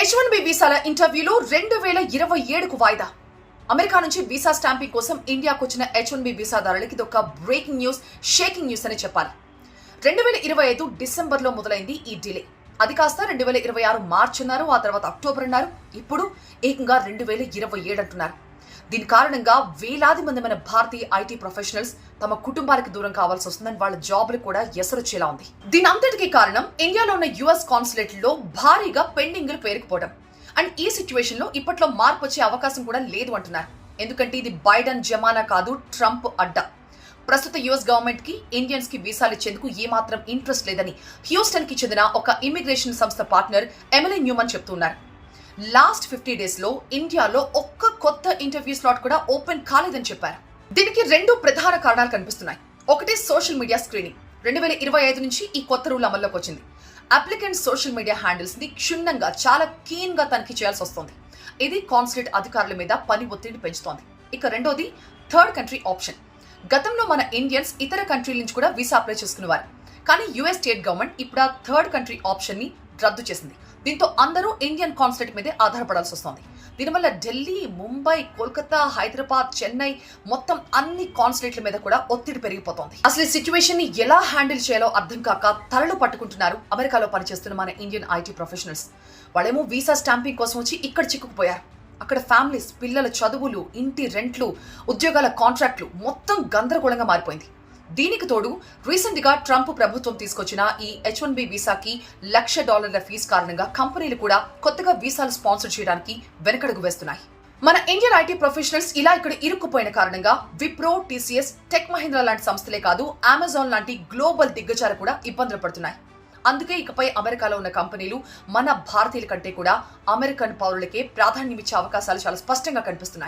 H1B వీసాల ఇంటర్వ్యూలో 2027కు వాయిదా. America నుంచి వీసా స్టాంపింగ్ కోసం ఇండియాకు వచ్చిన H1B వీసాదారులకి ఇదొక బ్రేకింగ్ న్యూస్, షేకింగ్ న్యూస్ అని చెప్పాలి. 2025 డిసెంబర్లో మొదలైంది ఈ డిలే. అది కాస్త 2026 మార్చి అన్నారు, ఆ తర్వాత అక్టోబర్ అన్నారు, ఇప్పుడు ఏకంగా 2027 అంటున్నారు. దీని కారణంగా వేలాది మంది మన భారతీయ ఐటీ ప్రొఫెషనల్స్ తమ కుటుంబాలకు దూరం కావాల్సి వస్తుందని వాళ్ళ జాబ్లు కూడా ఎసరొచ్చేలా ఉంది. దీని అంతటికీ కారణం ఇండియాలో ఉన్న యుఎస్ కాన్సులేట్లలో భారీగా పెండింగ్లు పేరుకుపోవడం. అండ్ ఈ సిచ్యువేషన్ లో ఇప్పట్లో మార్పు వచ్చే అవకాశం కూడా లేదు అంటున్నారు. ఎందుకంటే ఇది బైడెన్ జమానా కాదు, ట్రంప్ అడ్డా. ప్రస్తుత యుఎస్ గవర్నమెంట్ కి ఇండియన్స్ కి వీసాలు ఇచ్చేందుకు ఏమాత్రం ఇంట్రెస్ట్ లేదని హ్యూస్టన్ కి చెందిన ఒక ఇమిగ్రేషన్ సంస్థ పార్ట్నర్ ఎమిలీ న్యూమన్ చెప్తున్నారు. లాస్ట్ 50 days లో ఇండియాలో ఒక్క కొత్త ఇంటర్వ్యూ స్లాట్ కూడా ఓపెన్ కాలేదని చెప్పారు. దీనికి 2 ప్రధాన కారణాలు కనిపిస్తున్నాయి. ఒకటి సోషల్ మీడియా స్క్రీనింగ్. 2025 నుంచి ఈ కొత్త రూల్ అమల్లోకి వచ్చింది. అప్లికెంట్ సోషల్ మీడియా హ్యాండిల్స్ ని క్షుణ్ణంగా, చాలా కీన్ గా తనిఖీ చేయాల్సి వస్తుంది. ఇది కాన్సులేట్ అధికారుల మీద పని ఒత్తిడి పెంచుతోంది. ఇక రెండోది థర్డ్ కంట్రీ ఆప్షన్. గతంలో మన ఇండియన్స్ ఇతర కంట్రీల నుంచి కూడా వీసా అప్లై చేసుకునేవారు. కానీ యుఎస్ స్టేట్ గవర్నమెంట్ ఇప్పుడు ఆ థర్డ్ కంట్రీ ఆప్షన్ ని రద్దు చేసింది. దీంతో అందరూ ఇండియన్ కాన్సులేట్ మీదే ఆధారపడాల్సి వస్తుంది. దీనివల్ల ఢిల్లీ, ముంబై, కోల్కతా, హైదరాబాద్, చెన్నై మొత్తం అన్ని కాన్సులేట్ల మీద కూడా ఒత్తిడి పెరిగిపోతోంది. అసలు ఈ సిచ్యువేషన్ ని ఎలా హ్యాండిల్ చేయాలో అర్థం కాక తలలు పట్టుకుంటున్నారు అమెరికాలో పనిచేస్తున్న మన ఇండియన్ ఐటీ ప్రొఫెషనల్స్. వాళ్ళేమో వీసా స్టాంపింగ్ కోసం వచ్చి ఇక్కడ చిక్కుకుపోయారు. అక్కడ ఫ్యామిలీస్, పిల్లల చదువులు, ఇంటి రెంట్లు, ఉద్యోగాల కాంట్రాక్ట్లు మొత్తం గందరగోళంగా మారిపోయింది. దీనికి తోడు రీసెంట్ గా ట్రంప్ ప్రభుత్వం తీసుకొచ్చిన ఈ H1B వీసాకి $1,00,000 ఫీజు కారణంగా కంపెనీలు కూడా కొత్తగా వీసాలు స్పాన్సర్ చేయడానికి వెనకడుగు వేస్తున్నాయి. మన ఇండియన్ ఐటీ ప్రొఫెషనల్స్ ఇలా ఇక్కడ ఇరుక్కుపోయిన కారణంగా విప్రో, టీసీఎస్, టెక్ మహీంద్రా లాంటి సంస్థలే కాదు, అమెజాన్ లాంటి గ్లోబల్ దిగ్గజాలు కూడా ఇబ్బందులు పడుతున్నాయి. అందుకే ఇకపై అమెరికాలో ఉన్న కంపెనీలు మన భారతీయుల కంటే కూడా అమెరికన్ పౌరులకే ప్రాధాన్యమిచ్చే అవకాశాలు చాలా స్పష్టంగా కనిపిస్తున్నాయి.